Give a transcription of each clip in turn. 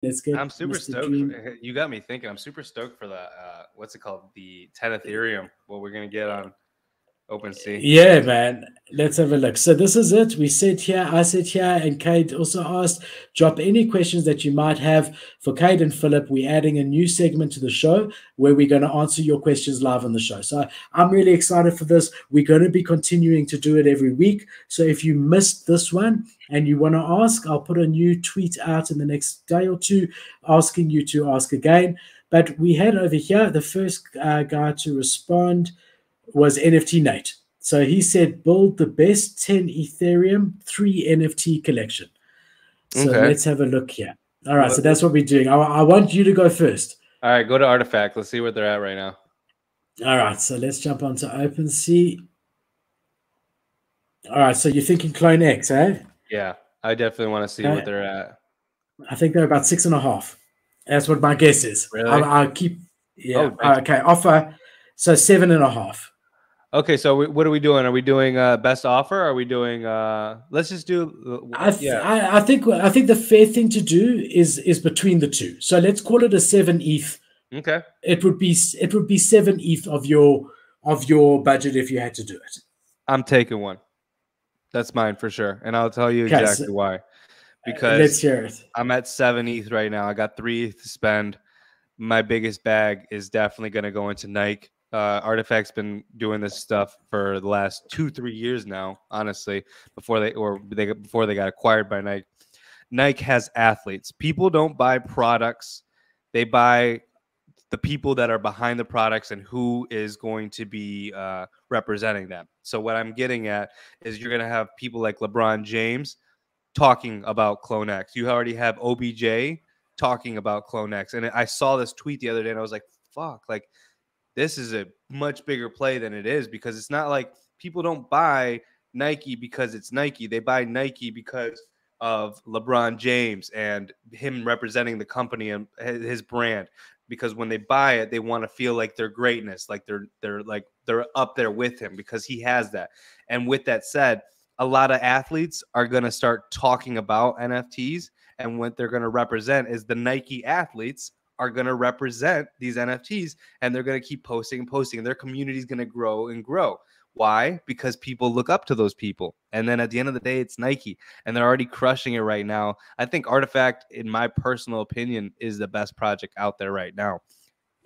Let's get I'm super Mr. stoked. Dream. You got me thinking. I'm super stoked for the what's it called? The 10 Ethereum. What we're gonna get on OpenSea. Yeah, man. Let's have a look. So this is it. We said here, I said here, and Kate also asked, drop any questions that you might have for Kate and Philip. We're adding a new segment to the show where we're going to answer your questions live on the show. So I'm really excited for this. We're going to be continuing to do it every week. So if you missed this one and you want to ask, I'll put a new tweet out in the next day or two asking you to ask again. But we had over here, the first guy to respond was NFT Nate. So he said, build the best 10 Ethereum 3 NFT collection. So Okay. let's have a look here. All right, so that's what we're doing. I want you to go first. All right, go to Artifact. Let's see where they're at right now. All right, so let's jump onto OpenSea. All right, so you're thinking Clone X, eh? Yeah, I definitely want to see what they're at. I think they're about 6.5. That's what my guess is. Really? I'll keep. Yeah. Oh, okay. Offer. So 7.5. Okay, so what are we doing? Are we doing best offer? Are we doing? Let's just do. I think the fair thing to do is between the two. So let's call it a 7 ETH. Okay. It would be 7 ETH of your budget if you had to do it. I'm taking one. That's mine for sure, and I'll tell you exactly why. Because let's hear it. I'm at 7 ETH right now. I got 3 ETH to spend. My biggest bag is definitely going to go into Nike. Artifact's been doing this stuff for the last 2-3 years now, honestly, before they got acquired by Nike. Nike has athletes. People don't buy products. They buy the people that are behind the products and who is going to be representing them. So what I'm getting at is you're going to have people like LeBron James talking about Clone X. You already have OBJ talking about Clone X. And I saw this tweet the other day and I was like, fuck, like, this is a much bigger play than it is, because it's not like people don't buy Nike because it's Nike. They buy Nike because of LeBron James and him representing the company and his brand. Because when they buy it, they want to feel like their greatness, like they're up there with him because he has that. And with that said, a lot of athletes are going to start talking about NFTs, and what they're going to represent is the Nike athletes are going to represent these NFTs, and they're going to keep posting and posting, and their community is going to grow and grow. Why? Because people look up to those people. And then at the end of the day, it's Nike, and they're already crushing it right now. I think Artifact, in my personal opinion, is the best project out there right now.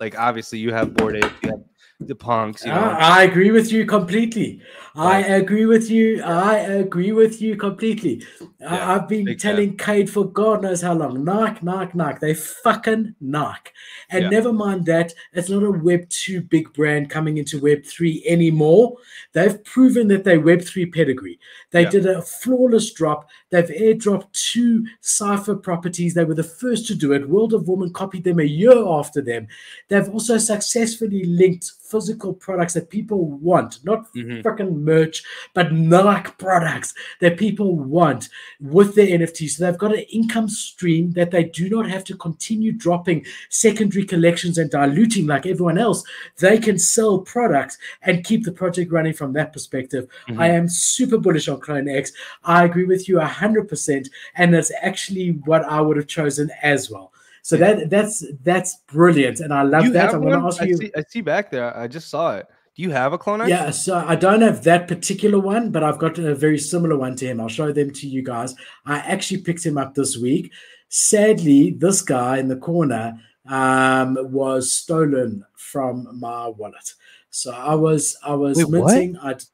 Like, obviously, you have Bored Ape, you have the Punks. You know, I agree with you completely. I agree with you completely. Yeah, I've been telling Cade for God knows how long. Nike. They fucking Nike. And never mind that, it's not a Web2 big brand coming into Web3 anymore. They've proven that they're Web3 pedigree. They did a flawless drop. They've airdropped 2 Cypher properties. They were the first to do it. World of Woman copied them a year after them. They've also successfully linked physical products that people want, not freaking merch, but Nike products that people want with their NFTs. So they've got an income stream that they do not have to continue dropping secondary collections and diluting like everyone else. They can sell products and keep the project running from that perspective. I am super bullish on Clone X. I agree with you 100%, and that's actually what I would have chosen as well. So that's brilliant, and I love that. I'm going to ask you. I see back there. I just saw it. Do you have a Clone X? Yeah, so I don't have that particular one, but I've got a very similar one to him. I'll show them to you guys. I actually picked him up this week. Sadly, this guy in the corner was stolen from my wallet. So I was minting. What?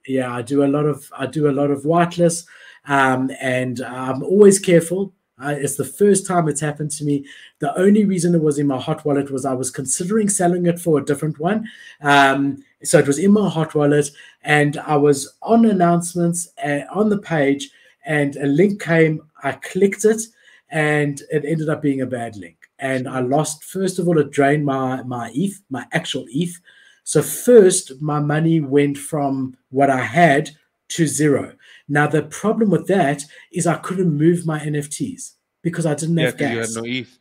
I do a lot of whitelist, and I'm always careful. It's the first time it's happened to me. The only reason it was in my hot wallet was I was considering selling it for a different one. So it was in my hot wallet, and I was on announcements on the page, and a link came. I clicked it, and it ended up being a bad link. And I lost, first of all, it drained my ETH, my actual ETH. So first, my money went from what I had to 0. Now, the problem with that is I couldn't move my NFTs because I didn't have gas. You had no ETH.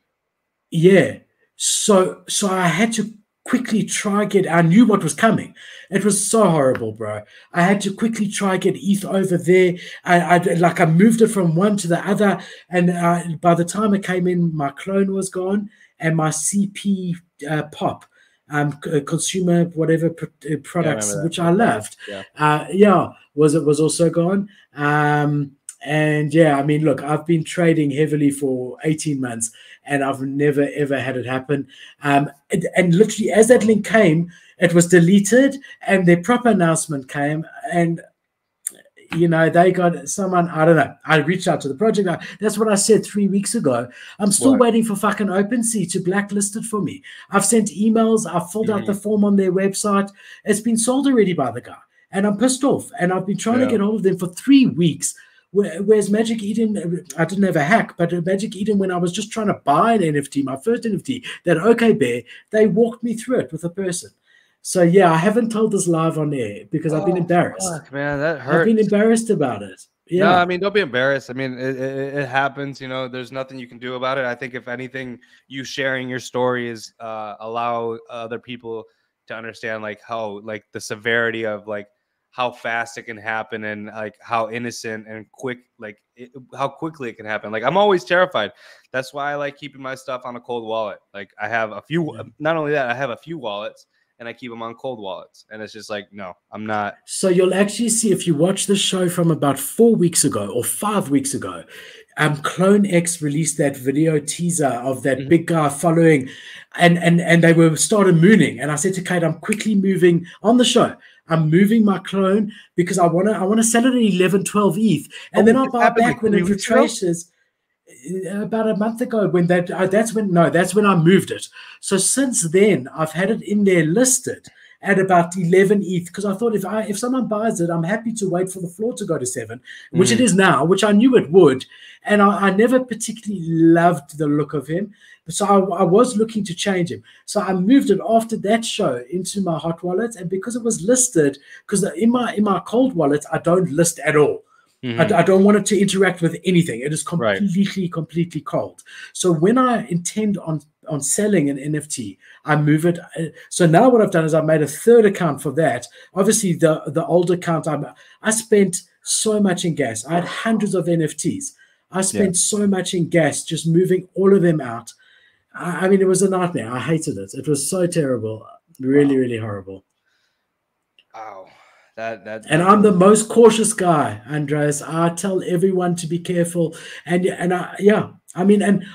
Yeah. So I had to quickly try get. I knew what was coming. It was so horrible, bro. I had to quickly try get ETH over there. I moved it from one to the other, and by the time it came in, my clone was gone, and my CP pop. Consumer whatever products, which I loved, was also gone. And yeah, I mean, look, I've been trading heavily for 18 months, and I've never ever had it happen. And literally, as that link came, it was deleted, and their proper announcement came, and they got someone, I don't know. I reached out to the project. That's what I said 3 weeks ago. I'm still waiting for fucking OpenSea to blacklist it for me. I've sent emails. I've filled out the form on their website. It's been sold already by the guy. And I'm pissed off. And I've been trying to get hold of them for 3 weeks. Whereas Magic Eden, I didn't have a hack, but Magic Eden, when I was just trying to buy an NFT, my first NFT, that OK Bear, they walked me through it with a person. So yeah, I haven't told this live on air because I've been embarrassed. Fuck, man, that hurts. I've been embarrassed about it. Yeah. No, I mean, don't be embarrassed. I mean, it happens. There's nothing you can do about it. I think if anything, you sharing your story is allow other people to understand how the severity of how fast it can happen and how innocent and quick how quickly it can happen. I'm always terrified. That's why I like keeping my stuff on a cold wallet. I have a few. Not only that, I have a few wallets. And I keep them on cold wallets. And it's just no, I'm not. So you'll actually see, if you watch the show from about 4 weeks ago or 5 weeks ago, Clone X released that video teaser of that big guy following, and they started mooning. And I said to Kate, I'm quickly moving on the show. I'm moving my clone because I want to sell it at 11, 12 ETH. And then I'll buy back when it retraces. About a month ago, when that's when I moved it. So since then, I've had it in there listed at about 11 ETH because I thought if someone buys it, I'm happy to wait for the floor to go to 7, which it is now, which I knew it would. And I never particularly loved the look of him, so I was looking to change him. So I moved it after that show into my hot wallet, and because it was listed, because in my cold wallet I don't list at all. I don't want it to interact with anything. It is completely cold. So when I intend on selling an NFT, I move it. So now what I've done is I've made a third account for that. Obviously, the old account, I spent so much in gas. I had hundreds of NFTs. I spent so much in gas just moving all of them out. I mean, it was a nightmare. I hated it. It was so terrible. Really horrible. Wow. And I'm the most cautious guy, Andreas. I tell everyone to be careful. And I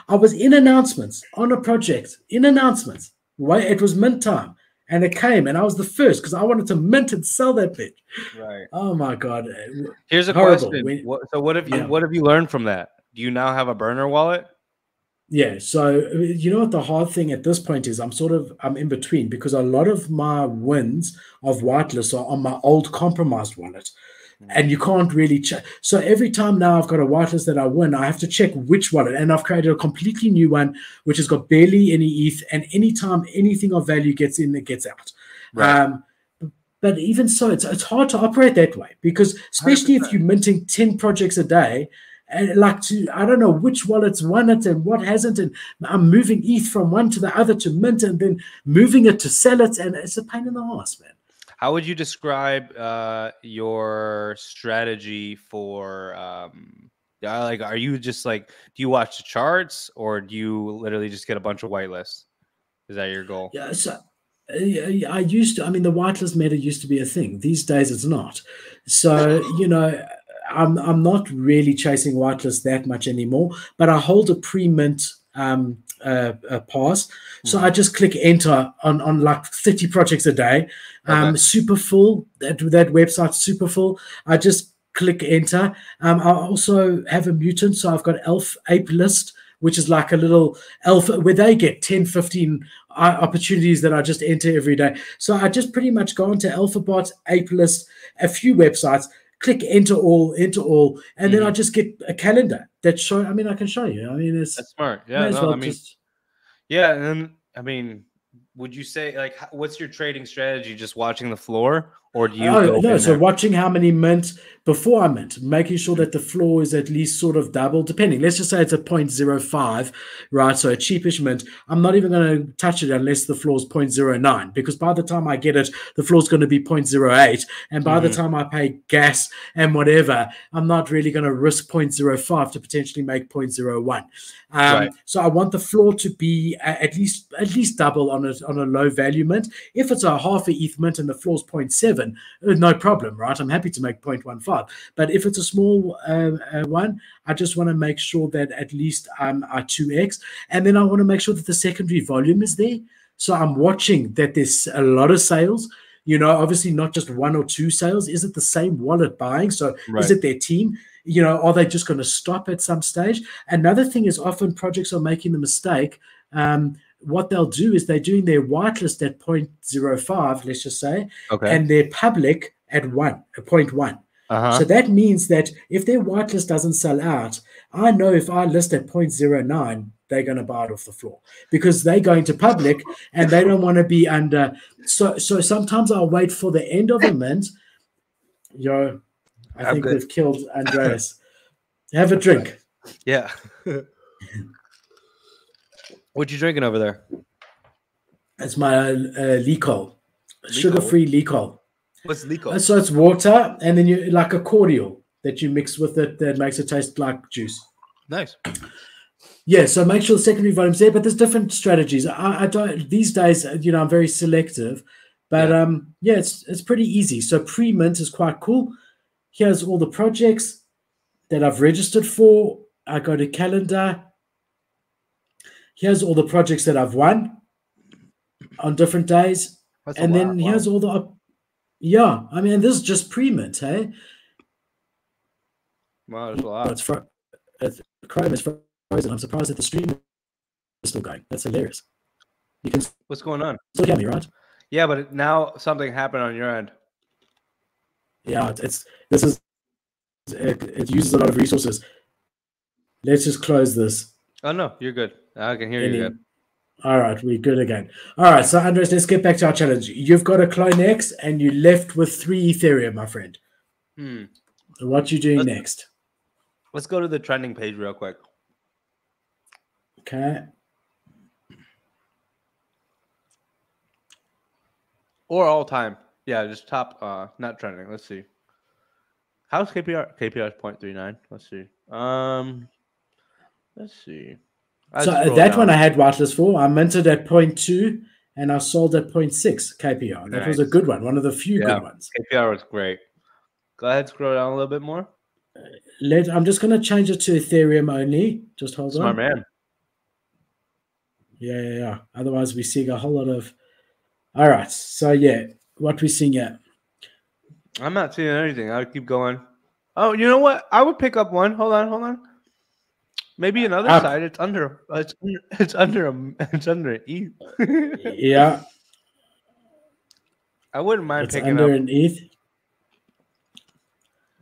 was in announcements on a project, it was mint time, and it came, and I was the first because I wanted to mint and sell that bitch. Right. Oh my God. Here's a question. What have you learned from that? Do you now have a burner wallet? Yeah, so you know what the hard thing at this point is? I'm in between because a lot of my wins of whitelist are on my old compromised wallet, and you can't really check. So every time now I've got a whitelist that I win, I have to check which wallet, and I've created a completely new one which has got barely any ETH, and anytime anything of value gets in, it gets out. Right. But even so, it's hard to operate that way because especially 100%. If you're minting 10 projects a day. And I don't know which wallets won it and what hasn't, and I'm moving ETH from one to the other to mint and then moving it to sell it, and it's a pain in the ass, man. How would you describe your strategy for are you just do you watch the charts or do you literally just get a bunch of whitelists? Is that your goal? Yeah, so I used to. I mean, the whitelist meta used to be a thing. These days, it's not. So I'm not really chasing whitelist that much anymore, but I hold a pre-mint pass. So I just click enter on like 30 projects a day. Super full. That website's super full. I just click enter. I also have a mutant, so I've got Elf Ape List, which is like a little alpha where they get 10, 15 opportunities that I just enter every day. So I just pretty much go onto AlphaBot, Ape List, a few websites, click enter all, and then I just get a calendar that show. I mean, I can show you. I mean, that's smart. Yeah, no, I mean, yeah, and I mean, would you say, like, what's your trading strategy? Just watching the floor, or do you Oh, go no. in So there? watching how many mint before I mint, making sure that the floor is at least sort of double, depending. Let's just say it's a 0.05, right? So a cheapish mint. I'm not even going to touch it unless the floor is 0.09, because by the time I get it, the floor is going to be 0.08. And by the time I pay gas and whatever, I'm not really going to risk 0.05 to potentially make 0.01. Right. So I want the floor to be at least double on a low value mint. If it's a half a ETH mint and the floor is 0.7, no problem, right? I'm happy to make 0.15. But if it's a small one, I just want to make sure that at least I 2x. And then I want to make sure that the secondary volume is there. So I'm watching that there's a lot of sales. You know, obviously not just one or two sales. Is it the same wallet buying? So is it their team? You know, are they just going to stop at some stage? Another thing is often projects are making the mistake. What they'll do is they're doing their whitelist at 0.05, let's just say, and their public at 0.1. So that means that if their whitelist doesn't sell out, I know if I list at 0.09, they're going to buy it off the floor because they're going to public and they don't want to be under. So sometimes I'll wait for the end of a mint. I think we've killed Andreas. Have a drink. Yeah. What you drinking over there? It's my Licol. Sugar-free Licol. What's Licol? So it's water, and then you like a cordial that you mix with it that makes it taste like juice. Nice. Yeah, so make sure the secondary volume's there, but there's different strategies. I don't these days, I'm very selective, but it's pretty easy. So pre-mint is quite cool. Here's all the projects that I've registered for. I go to calendar. Here's all the projects that I've won on different days. And then here's all the I mean, this is just pre-mint, hey? Wow, that's a lot. Chrome is frozen. I'm surprised that the stream is still going. That's hilarious. You can What's going on? Still hear me, right? Yeah, but now something happened on your end. Yeah, it uses a lot of resources. Let's just close this. Oh no, you're good. I can hear you good. All right, we're good again. All right, so Andres, let's get back to our challenge. You've got a Clone X and you left with 3 Ethereum, my friend. What you doing next? Let's go to the trending page real quick. Okay. Or all time. Yeah, just top, not trending. Let's see. How's KPR? KPR is 0.39. Let's see. Let's see. So that one I had whitelist for. I minted at 0.2 and I sold at 0.6 KPR. That was a good one. One of the few good ones. KPR was great. Go ahead, scroll down a little bit more. I'm just going to change it to Ethereum only. Just hold on. Smart man. Yeah. Otherwise, we're seeing a whole lot of. All right. So, what we're seeing here. I'm not seeing anything. I'll keep going. Oh, you know what? I would pick up one. Hold on. Maybe another side. It's under an ETH. Yeah. I wouldn't mind it's picking under up an ETH.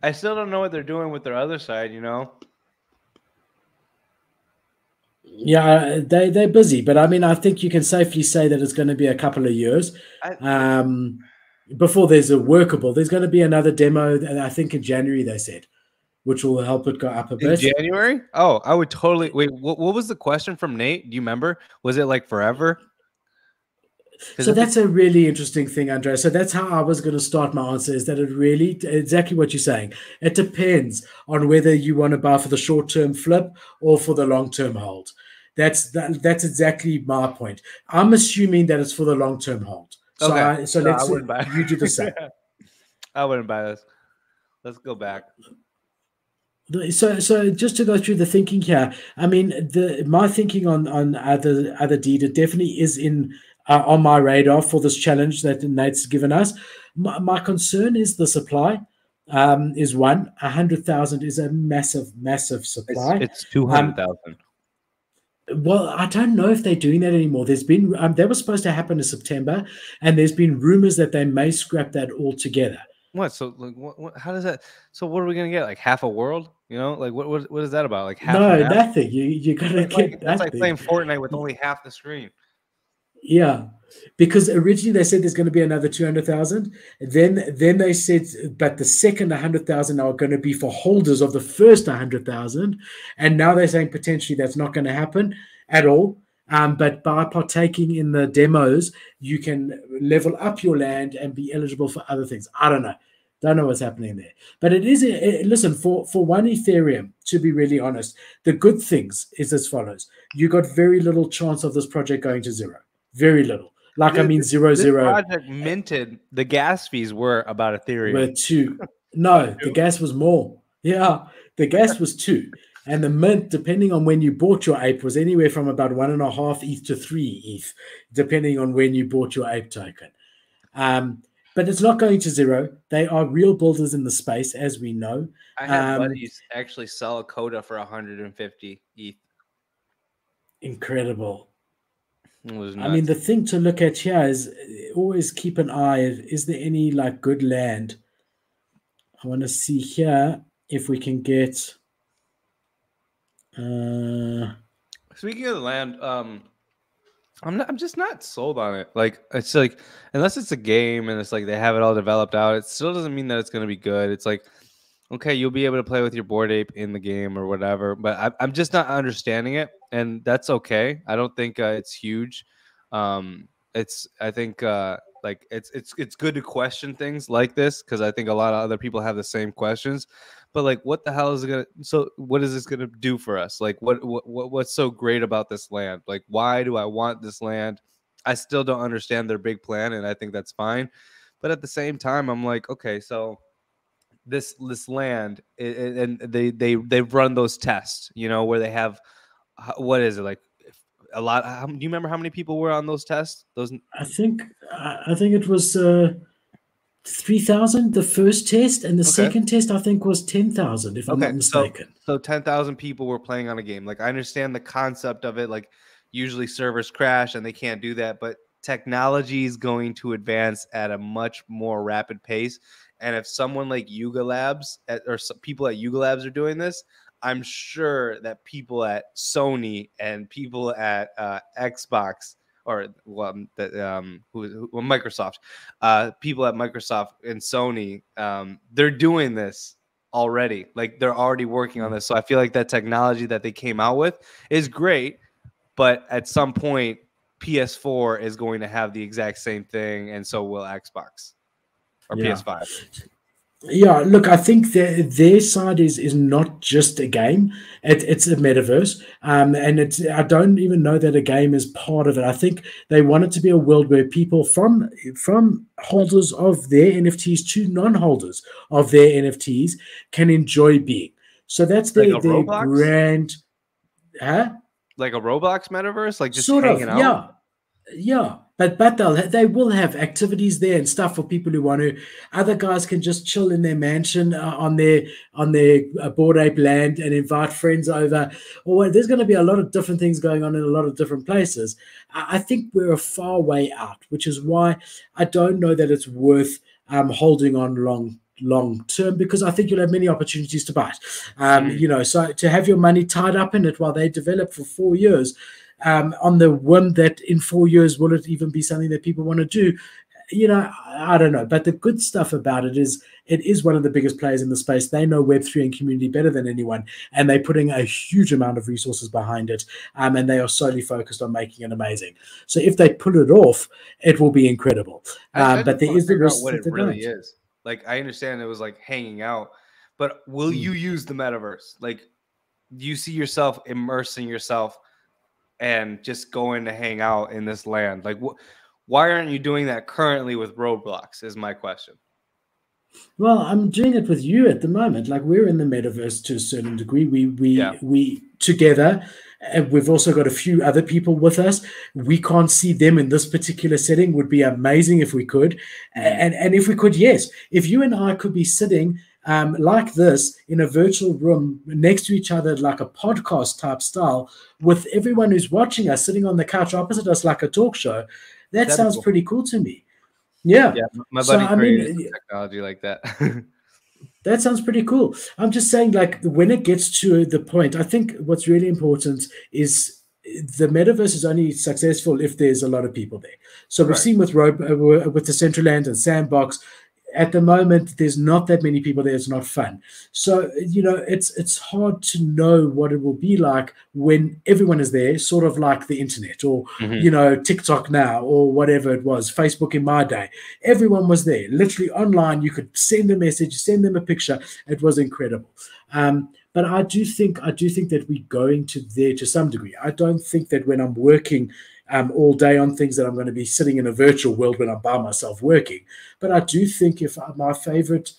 I still don't know what they're doing with their other side, Yeah, they're busy, but I mean, I think you can safely say that it's going to be a couple of years before there's a workable. There's going to be another demo, I think in January they said, which will help it go up a bit. In January? Oh, I would totally wait. What was the question from Nate? Do you remember? Was it like forever? So that's a really interesting thing, Andre. So that's how I was going to start my answer, is that it really, exactly what you're saying. It depends on whether you want to buy for the short-term flip or for the long-term hold. That's exactly my point. I'm assuming that it's for the long-term hold. So, okay. Let's you do the same. I wouldn't buy this. Let's go back. So just to go through the thinking here, I mean, my thinking on other deed, it definitely is on my radar for this challenge that Nate's given us. My concern is the supply. Is 100,000 is a massive supply. It's 200,000. Well, I don't know if they're doing that anymore. There's been that was supposed to happen in September, and there's been rumors that they may scrap that altogether. What? So, like, what? How does that? So, what are we gonna get? Like half a world? Like what is that about? Like half? No, nothing. You gotta get. That's like playing Fortnite with only half the screen. Yeah, because originally they said there's going to be another 200,000. Then they said, but the second 100,000 are going to be for holders of the first 100,000, and now they're saying potentially that's not going to happen at all. But by partaking in the demos, you can level up your land and be eligible for other things. I don't know what's happening there. But it is listen, for one Ethereum, to be really honest, the good things is as follows: you got very little chance of this project going to zero. Very little. Like, I mean, zero, this zero. project minted, the gas fees were about Ethereum. Were two. No, the gas was more. Yeah, the gas was 2. And the mint, depending on when you bought your ape, was anywhere from about 1.5 ETH to 3 ETH, depending on when you bought your ape token. But it's not going to zero. They are real builders in the space, as we know. I had buddies actually sell a coda for 150 ETH. Incredible. It was nuts. I mean, the thing to look at here is always keep an eye. Is there any like good land? I want to see here if we can get. Speaking of the land, I'm just not sold on it. Like, it's like, unless it's a game and it's like they have it all developed out, it still doesn't mean that it's going to be good. It's like, okay, you'll be able to play with your Bored Ape in the game or whatever, but I'm just not understanding it, and that's okay. I don't think it's huge. I think like it's good to question things like this, because I think a lot of other people have the same questions. But like, what the hell is it gonna? So what is this gonna do for us? Like, what's so great about this land? Like, why do I want this land? I still don't understand their big plan, and I think that's fine. But at the same time, I'm like, okay, so this land, and they've run those tests, you know, where they have, what is it, like a lot? Do you remember how many people were on those tests? I think it was 3,000 the first test, and the second test I think was 10,000, if I'm not mistaken. So 10,000 people were playing on a game. Like, I understand the concept of it. Like, usually servers crash and they can't do that, but technology is going to advance at a much more rapid pace. And if someone like Yuga Labs or people at Yuga Labs are doing this, I'm sure that people at Sony and people at Xbox, or Microsoft, people at Microsoft and Sony, they're doing this already. Like, they're already working on this. So I feel like that technology that they came out with is great, but at some point, PS4 is going to have the exact same thing, and so will Xbox or PS5. Yeah, look, I think their side is not just a game; it's a metaverse, and I don't even know that a game is part of it. I think they want it to be a world where people from holders of their NFTs to non-holders of their NFTs can enjoy being. So that's their brand. Huh? Like a Roblox metaverse, like just sort hanging of, out. Yeah, but they will have activities there and stuff for people who want to. Other guys can just chill in their mansion on their Bored Ape land and invite friends over. Or there's going to be a lot of different things going on in a lot of different places. I think we're a far way out, which is why I don't know that it's worth holding on long term, because I think you'll have many opportunities to buy it. You know, so to have your money tied up in it while they develop for 4 years. On the whim that in 4 years, will it even be something that people want to do? You know, I don't know. But the good stuff about it is one of the biggest players in the space. They know Web3 and community better than anyone, and they're putting a huge amount of resources behind it, and they are solely focused on making it amazing. So if they pull it off, it will be incredible. But there is the risk what that it really is. Like, I understand it was like hanging out, but will you use the metaverse? Like, do you see yourself immersing yourself and just going to hang out in this land? Like, why aren't you doing that currently with Roblox is my question. Well, I'm doing it with you at the moment. Like, we're in the metaverse to a certain degree. We together, and we've also got a few other people with us. We can't see them in this particular setting. Would be amazing if we could. And if we could, yes. If you and I could be sitting like this in a virtual room next to each other, like a podcast type style, with everyone who's watching us sitting on the couch opposite us like a talk show, that sounds pretty cool to me. Yeah, my buddy created technology like that. That sounds pretty cool. I'm just saying, like, when it gets to the point, I think what's really important is the metaverse is only successful if there's a lot of people there. So we've seen with the Decentraland and Sandbox, at the moment there's not that many people there. It's not fun. So it's hard to know what it will be like when everyone is there, sort of like the internet or TikTok now or whatever it was, Facebook in my day. Everyone was there, literally online. You could send a message, send them a picture. It was incredible. But I do think that we're going to there to some degree. I don't think that when I'm working all day on things that I'm going to be sitting in a virtual world when I'm by myself working. But I do think if my favorite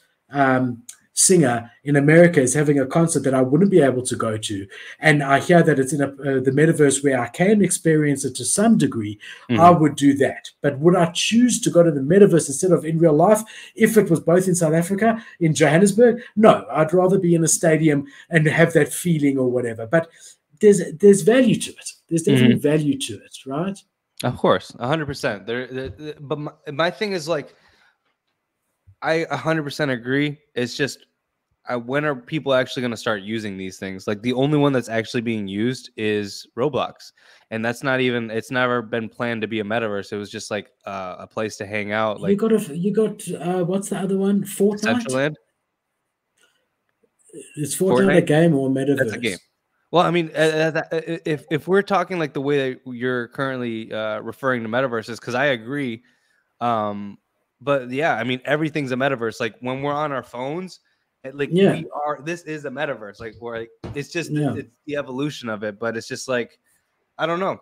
singer in America is having a concert that I wouldn't be able to go to, and I hear that it's in the metaverse where I can experience it to some degree, I would do that. But would I choose to go to the metaverse instead of in real life if it was both in South Africa, in Johannesburg? No, I'd rather be in a stadium and have that feeling or whatever. But there's value to it. There's definitely value to it, right? Of course, 100%. But my thing is like, I 100% agree. It's just, when are people actually going to start using these things? Like the only one that's actually being used is Roblox, and that's not even. It's never been planned to be a metaverse. It was just like a place to hang out. Like you got what's the other one? Fortnite. Decentraland. Is Fortnite a game or metaverse? That's a game. Well, I mean, if we're talking like the way that you're currently referring to metaverses, because I agree. But yeah, I mean, everything's a metaverse. Like when we're on our phones, we are. This is a metaverse. Like it's just it's the evolution of it. But it's just like, I don't know.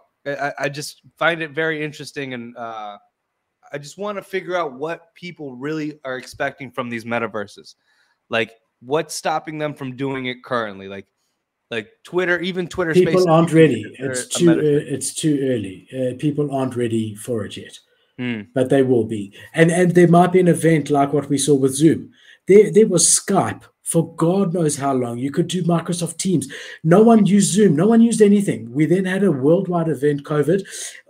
I just find it very interesting, and I just want to figure out what people really are expecting from these metaverses. Like, what's stopping them from doing it currently? Like Twitter, even Twitter People Spaces aren't ready. It's too early. People aren't ready for it yet, but they will be. And there might be an event like what we saw with Zoom. There was Skype for God knows how long. You could do Microsoft Teams. No one used Zoom. No one used anything. We then had a worldwide event, COVID.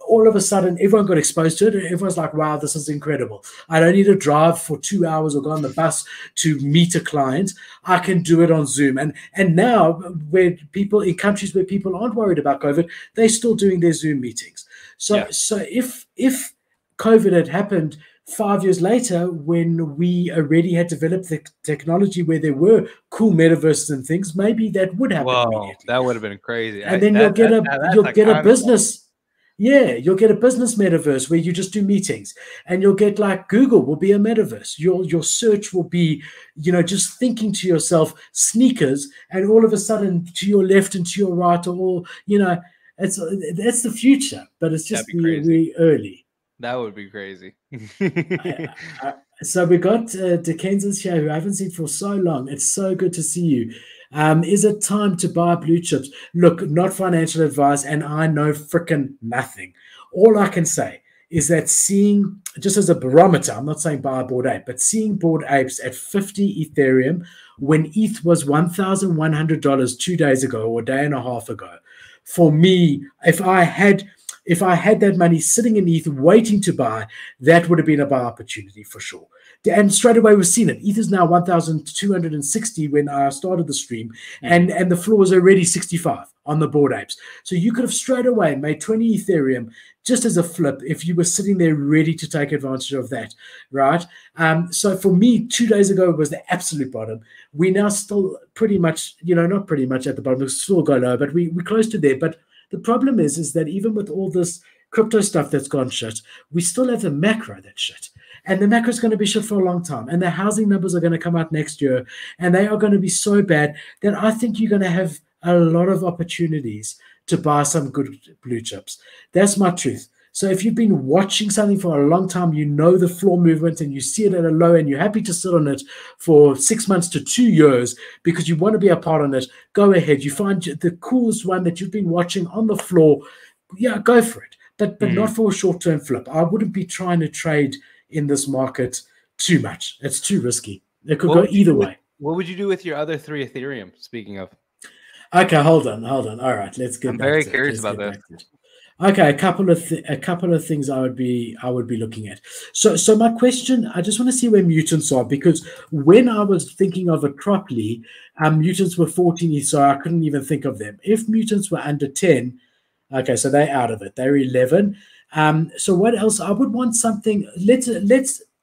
All of a sudden, everyone got exposed to it. And everyone's like, wow, this is incredible. I don't need to drive for 2 hours or go on the bus to meet a client. I can do it on Zoom. And now, where people in countries where people aren't worried about COVID, they're still doing their Zoom meetings. So if COVID had happened 5 years later, when we already had developed the technology where there were cool metaverses and things, maybe that would happen immediately. That would have been crazy. And then you'll get a business. Yeah, you'll get a business metaverse where you just do meetings, and you'll get like Google will be a metaverse. Your search will be, just thinking to yourself, sneakers, and all of a sudden to your left and to your right, or that's the future. But it's just really early. That would be crazy. So we got Dickensia's here, who I haven't seen for so long. It's so good to see you. Is it time to buy blue chips? Look, not financial advice, and I know frickin' nothing. All I can say is that seeing, just as a barometer, I'm not saying buy a Bored Ape, but seeing Bored Apes at 50 Ethereum when ETH was $1,100 2 days ago or a day and a half ago, for me, if I had that money sitting in ETH waiting to buy, that would have been a buy opportunity for sure. And straight away we've seen it. ETH is now 1,260 when I started the stream, and the floor is already 65 on the Bored Apes. So you could have straight away made 20 Ethereum just as a flip if you were sitting there ready to take advantage of that, right? So for me, 2 days ago was the absolute bottom. We now still pretty much, not pretty much at the bottom, we'll still go low, but we're close to there. But the problem is that even with all this crypto stuff that's gone shit, we still have the macro that's shit. And the macro is going to be shit for a long time. And the housing numbers are going to come out next year. And they are going to be so bad that I think you're going to have a lot of opportunities to buy some good blue chips. That's my truth. So if you've been watching something for a long time, you know the floor movement and you see it at a low and you're happy to sit on it for 6 months to 2 years because you want to be a part on it, go ahead. You find the coolest one that you've been watching on the floor, go for it. But not for a short-term flip. I wouldn't be trying to trade in this market too much. It's too risky. It could go either way. What would you do with your other 3 Ethereum, speaking of? Okay, hold on. All right, let's get. I'm very curious about that. Okay, a couple of things I would be looking at. So my question, I just want to see where mutants are, because when I was thinking of it properly, mutants were 14, so I couldn't even think of them. If mutants were under 10, Okay, so they're out of it. They're 11. So what else? I would want something.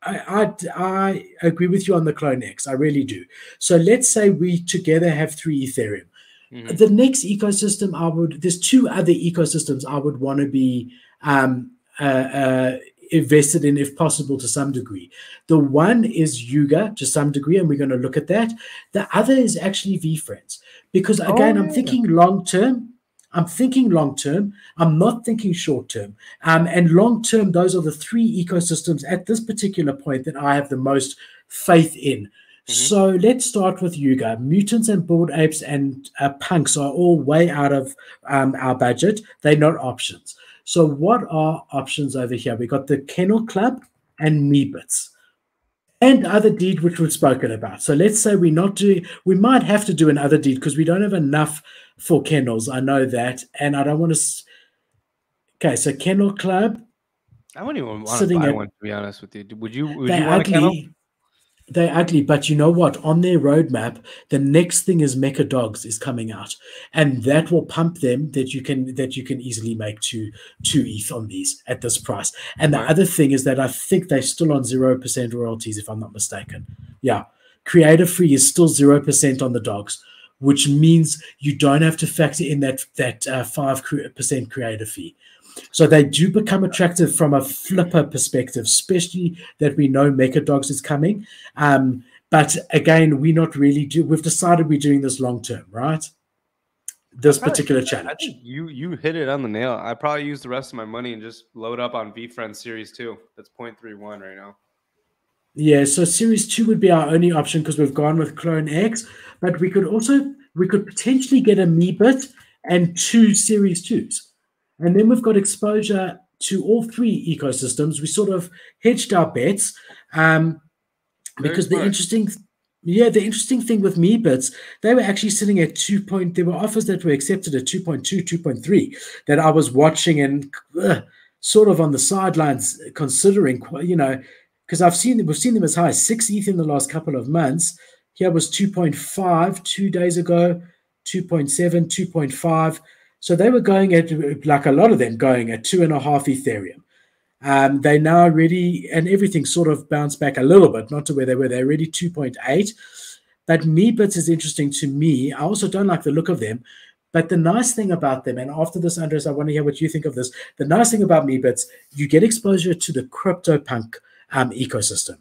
I agree with you on the Clone X. I really do. So let's say we together have 3 Ethereum. Mm-hmm. The next ecosystem there's 2 other ecosystems I would want to be invested in, if possible, to some degree. The one is Yuga to some degree, and we're going to look at that. The other is actually VFriends, because again, I'm thinking long term. I'm not thinking short term. And long term, those are the 3 ecosystems at this particular point that I have the most faith in. So let's start with Yuga. Mutants and Bored Apes and Punks are all way out of our budget. They're not options. So what are options over here? We got the Kennel Club and Meebits and other deed, which we've spoken about. So let's say we might have to do another deed because we don't have enough for kennels. I know that. And I don't want to. Okay, so Kennel Club. I wouldn't even want to buy one, to be honest with you. Would you want a kennel? They're ugly, but you know what? On their roadmap, the next thing is Mecha Dogs is coming out, and that will pump them that you can easily make two ETH on these at this price. And the other thing is that I think they're still on 0% royalties, if I'm not mistaken. Yeah, creator free is still 0% on the dogs, which means you don't have to factor in that 5% creator fee. So they do become attractive from a flipper perspective, especially that we know Mecha Dogs is coming. But again, we've decided we're doing this long term, right? This particular challenge. I think you hit it on the nail. I probably use the rest of my money and just load up on VFriends Series 2. That's 0.31 right now. Yeah, so Series 2 would be our only option because we've gone with Clone X, but we could potentially get a Meebit and 2 Series 2s. And then we've got exposure to all 3 ecosystems. We sort of hedged our bets because the interesting thing with Meebits, they were actually sitting at there were offers that were accepted at 2.2, 2.3 that I was watching and sort of on the sidelines considering, because we've seen them as high as 6 ETH in the last couple of months. Here was 2.5 2 days ago, 2.7, 2.5. So they were going at, like a lot of them, going at 2.5 Ethereum. They now already, and everything sort of bounced back a little bit, not to where they were. They're already 2.8. But Meebits is interesting to me. I also don't like the look of them. But the nice thing about them, and after this, Andres, I want to hear what you think of this. The nice thing about Meebits, you get exposure to the CryptoPunk ecosystem,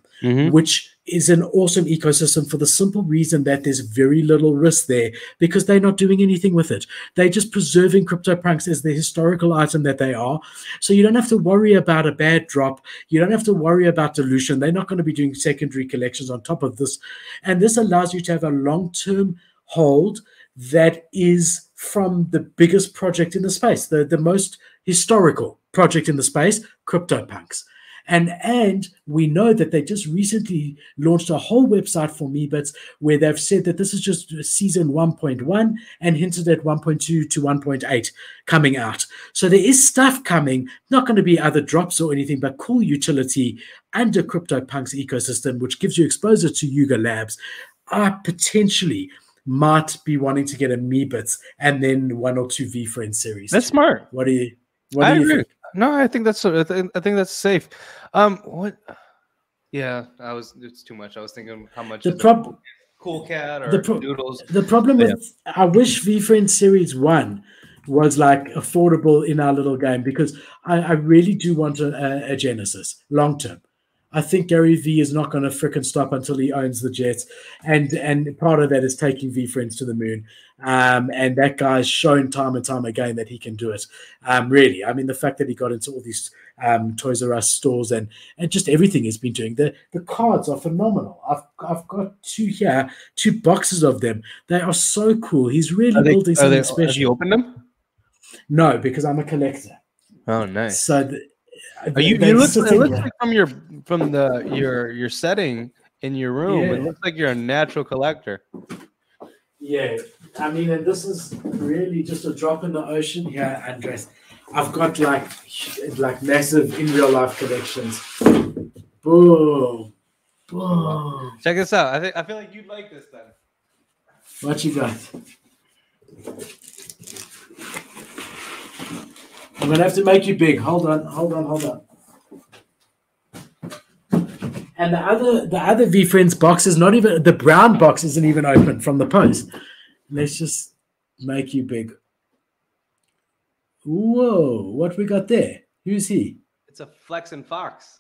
which is an awesome ecosystem for the simple reason that there's very little risk there because they're not doing anything with it. They're just preserving CryptoPunks as the historical item that they are. So you don't have to worry about a bad drop. You don't have to worry about dilution. They're not going to be doing secondary collections on top of this. And this allows you to have a long-term hold that is from the biggest project in the space, the most historical project in the space, CryptoPunks. And we know that they just recently launched a whole website for Meebits where they've said that this is just season 1.1 and hinted at 1.2 to 1.8 coming out. So there is stuff coming, not going to be other drops or anything, but cool utility under CryptoPunks ecosystem, which gives you exposure to Yuga Labs. I potentially might be wanting to get a Meebits and then 1 or 2 VFriends series. That's smart. What do you think? No, I think that's safe. What? Yeah, it's too much. I was thinking how much Cool Cat or Doodles. The problem with I wish VFriends Series 1 was like affordable in our little game because I really do want a Genesis long term. I think Gary V is not going to frickin' stop until he owns the Jets, and part of that is taking VFriends to the moon. And that guy's shown time and time again that he can do it. Really, I mean, the fact that he got into all these Toys R Us stores and just everything he's been doing. The cards are phenomenal. I've got 2 here, 2 boxes of them. They are so cool. He's really building something special. Have you opened them? No, because I'm a collector. Oh, nice. So. It looks like from your setting in your room, it looks like you're a natural collector. Yeah, I mean, and this is really just a drop in the ocean here, Andres. I've got like massive in real life collections. Boom, boom. Check this out. I feel like you'd like this then. What you got? I'm gonna have to make you big. Hold on. And the other V Friends box is not even, the brown box isn't even open from the post. Let's just make you big. Whoa, what we got there? Who's he? It's a Flexin' Fox.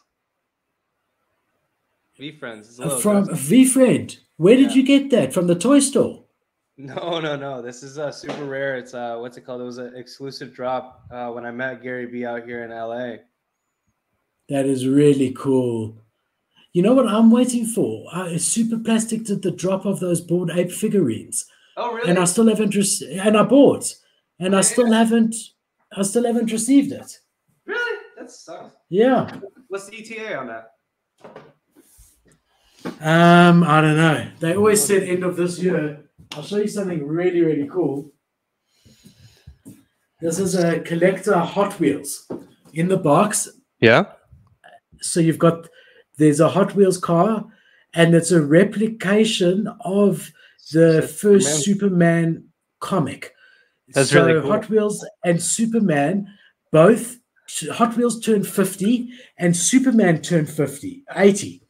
V Friends. From V Friend. Where did you get that? From the toy store? No. This is super rare. It's what's it called? It was an exclusive drop when I met Gary B out here in LA. That is really cool. You know what I'm waiting for? Super Plastic did the drop of those Bored Ape figurines. Oh, really? And I still haven't and I bought. And I still haven't received it. Really? That sucks. Yeah. What's the ETA on that? I don't know. They always said end of this year. I'll show you something really, really cool. This is a collector Hot Wheels in the box. Yeah. So there's a Hot Wheels car, and it's a replication of the first Superman comic. That's really cool. Hot Wheels and Superman, both Hot Wheels turned 50 and Superman turned 80.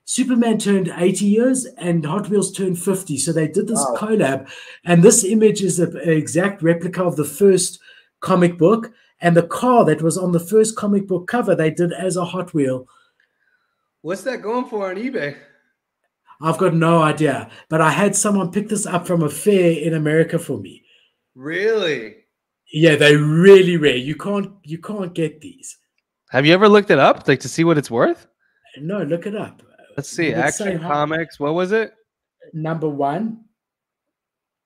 Superman turned 80 years and Hot Wheels turned 50. So they did this collab, and this image is an exact replica of the first comic book, and the car that was on the first comic book cover they did as a Hot Wheel. What's that going for on eBay? I've got no idea, but I had someone pick this up from a fair in America for me. Really? Yeah, they're really rare. You can't get these. Have you ever looked it up, like to see what it's worth? No, look it up. Let's see. Action Comics. What was it? Number one.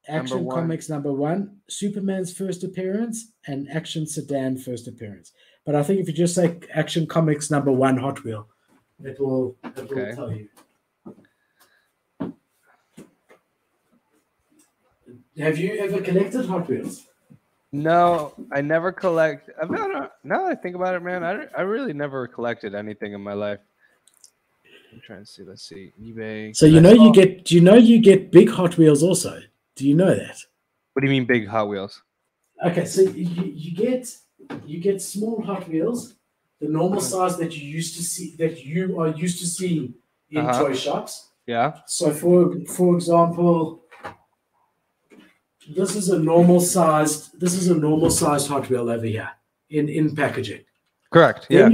Action Comics number one. Superman's first appearance and Action Sedan first appearance. But I think if you just say Action Comics number one Hot Wheel, it will tell you. Have you ever collected Hot Wheels? No, I never collect. Now that I think about it, man, I really never collected anything in my life. I'm trying to see. Let's see. eBay. So you get big Hot Wheels also. Do you know that? What do you mean big Hot Wheels? Okay, so you get small Hot Wheels, the normal size that you are used to seeing in toy shops. Yeah. So for example, this is a normal sized Hot Wheel over here in packaging. Correct. Yeah.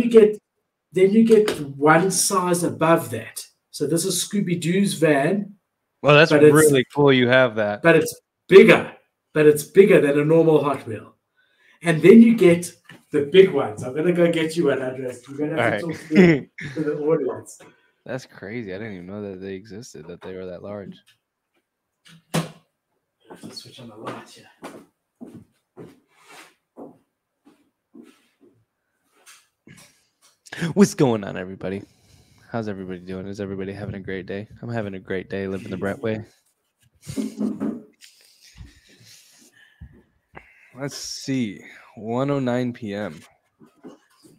Then you get one size above that. So this is Scooby-Doo's van. Well, that's really cool. You have that. But it's bigger. Than a normal Hot Wheel. And then you get the big ones. I'm gonna go get you one address. We're gonna have to talk to the audience. That's crazy. I didn't even know that they existed, that they were that large. I have to switch on the light here. What's going on, everybody? How's everybody doing? Is everybody having a great day? I'm having a great day living the Brett way. Let's see. 1:09 p.m.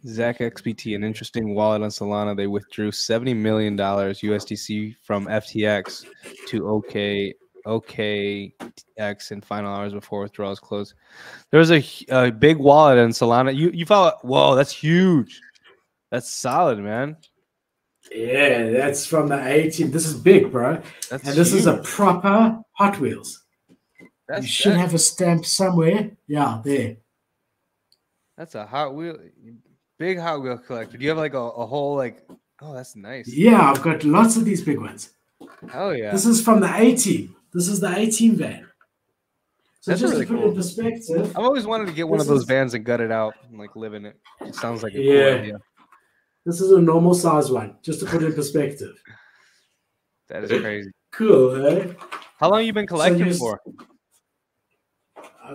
Zach XBT, an interesting wallet on Solana. They withdrew $70 million USDC from FTX to OKX in final hours before withdrawals closed. There was a big wallet in Solana. You follow? Whoa, that's huge. That's solid, man. Yeah, that's from the 18. This is big, bro. This is a proper Hot Wheels. You should have a stamp somewhere. Yeah, there. That's a Hot Wheel, big Hot Wheel collector. Do you have like a whole like? Oh, that's nice. Yeah, I've got lots of these big ones. Hell yeah! This is from the 18. This is the 18 van. So that's just really to put cool. in perspective, I've always wanted to get one of those vans and gut it out and like live in it. It sounds like a cool idea. This is a normal size one, just to put in perspective. That is crazy. Cool, eh? How long have you been collecting for?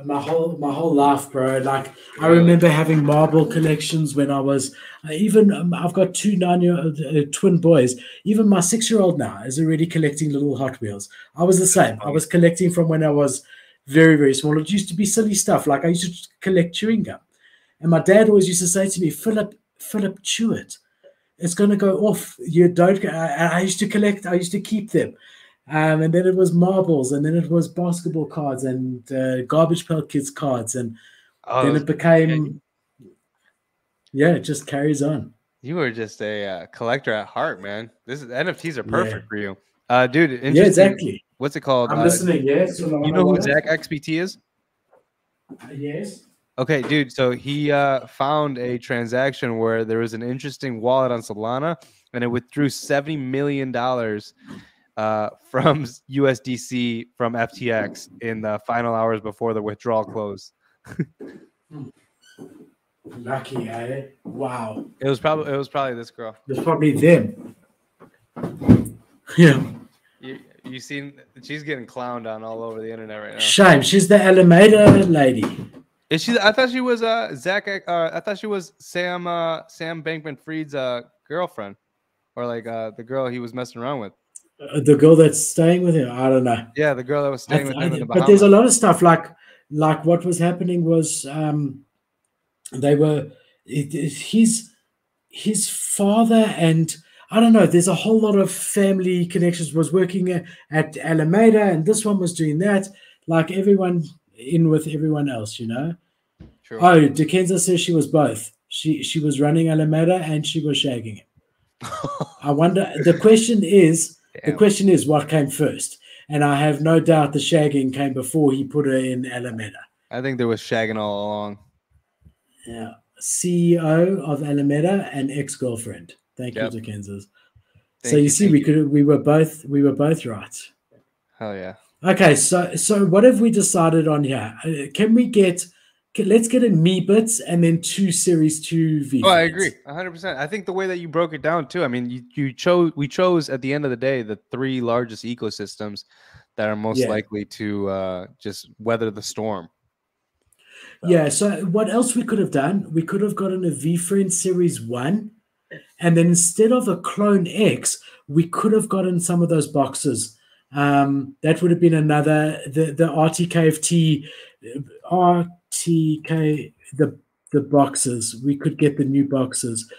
My whole life, bro. Like I remember having marble collections when I was I've got two 9-year-old twin boys. Even my 6-year-old now is already collecting little Hot Wheels. I was the same. I was collecting from when I was very, very small. It used to be silly stuff. Like I used to collect chewing gum, and my dad always used to say to me, Philip, chew it. It's going to go off. You don't. I used to collect. I used to keep them. And then it was marbles, and then it was basketball cards and Garbage Pail Kids cards. And then it became, Yeah, it just carries on. You are just a collector at heart, man. NFTs are perfect for you, dude. Interesting. Yeah, exactly. What's it called? I'm listening. Yes. You know who Zach XBT is? Yes. Okay, dude. So he found a transaction where there was an interesting wallet on Solana, and it withdrew $70 million from USDC from FTX in the final hours before the withdrawal closed. Lucky, eh? Wow. It was probably this girl. It was probably them. Yeah. You seen she's getting clowned on all over the internet right now. Shame. She's the Alameda lady. Is she? I thought she was Zach. I thought she was Sam Bankman-Fried's girlfriend, or like the girl he was messing around with. The girl that's staying with him. I don't know. Yeah, the girl that was staying with him in the Bahamas. But there's a lot of stuff like what was happening was they were his father, and I don't know, there's a whole lot of family connections, was working at Alameda, and this one was doing that, like everyone in with everyone else, you know. True. Oh, Dekenza says she was both. She was running Alameda and she was shagging him. I wonder, the question is what came first? And I have no doubt the shagging came before he put her in Alameda. I think there was shagging all along. Yeah. CEO of Alameda and ex-girlfriend. Thank you, Dekenza. So you see, we were both right. Hell yeah. Okay, so what have we decided on here? Let's get a me bits and then 2 series 2 V. Oh, I agree 100%. I think the way that you broke it down too. I mean, we chose at the end of the day the 3 largest ecosystems that are most likely to just weather the storm. Yeah. So what else we could have done? We could have gotten a VFriend Series 1, and then instead of a Clone X, we could have gotten some of those boxes. That would have been another the RTKFT the boxes. We could get the new boxes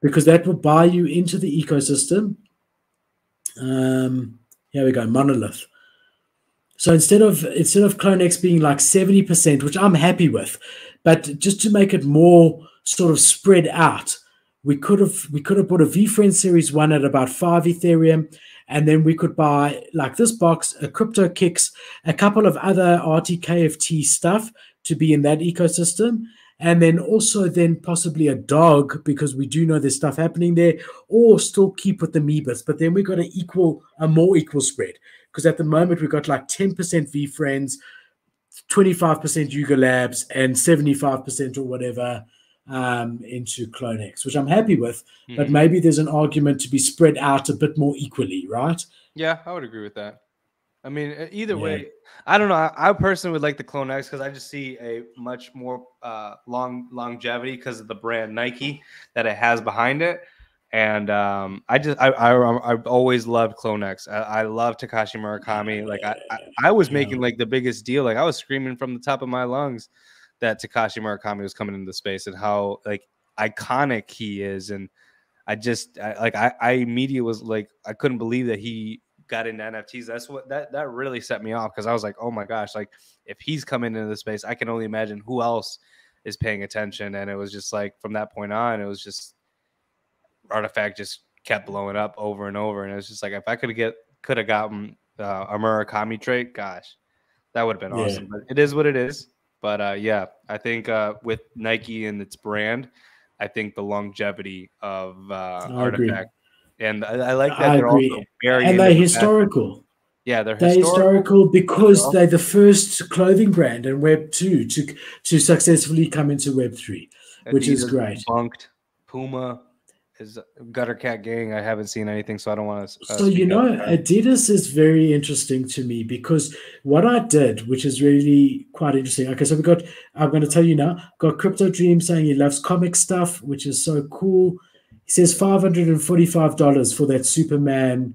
because that would buy you into the ecosystem. Here we go, Monolith. So instead of Clone X being like 70%, which I'm happy with, but just to make it more sort of spread out, we could have bought a VFriend Series 1 at about 5 Ethereum, and then we could buy like this box, a Crypto Kicks, a couple of other RTKFT stuff to be in that ecosystem, and then also then possibly a dog, because we do know there's stuff happening there, or still keep with the Meebits, but then we got a more equal spread, because at the moment we've got like 10% VFriends, 25% Yuga Labs, and 75% or whatever into Clone X, which I'm happy with, but maybe there's an argument to be spread out a bit more equally, right? Yeah, I would agree with that. I mean, either way, I don't know. I personally would like the Clone X because I just see a much more longevity because of the brand Nike that it has behind it. And I've always loved Clone X. I love Takashi Murakami. Like I was making like the biggest deal. Like I was screaming from the top of my lungs that Takashi Murakami was coming into the space and how like iconic he is. And I immediately was like, I couldn't believe that he got into NFTs. That's what that really set me off, because I was like, oh my gosh, like if he's coming into the space, I can only imagine who else is paying attention. And it was just like from that point on, it was just Artifact just kept blowing up over and over. And it was just like, if I could have gotten a Murakami trait, gosh, that would have been awesome. But it is what it is. But I think with Nike and its brand, I think the longevity of Artifact. And I like that they're also very, and they're historical. Yeah, they're historical because they're the first clothing brand in Web 2 to successfully come into Web 3, which is great. Bunked. Puma is Gutter Cat Gang. I haven't seen anything, so I don't want to. So Adidas is very interesting to me because what I did, which is really quite interesting. Okay, so I'm going to tell you now. Got Crypto Dream saying he loves comic stuff, which is so cool. He says $545 for that Superman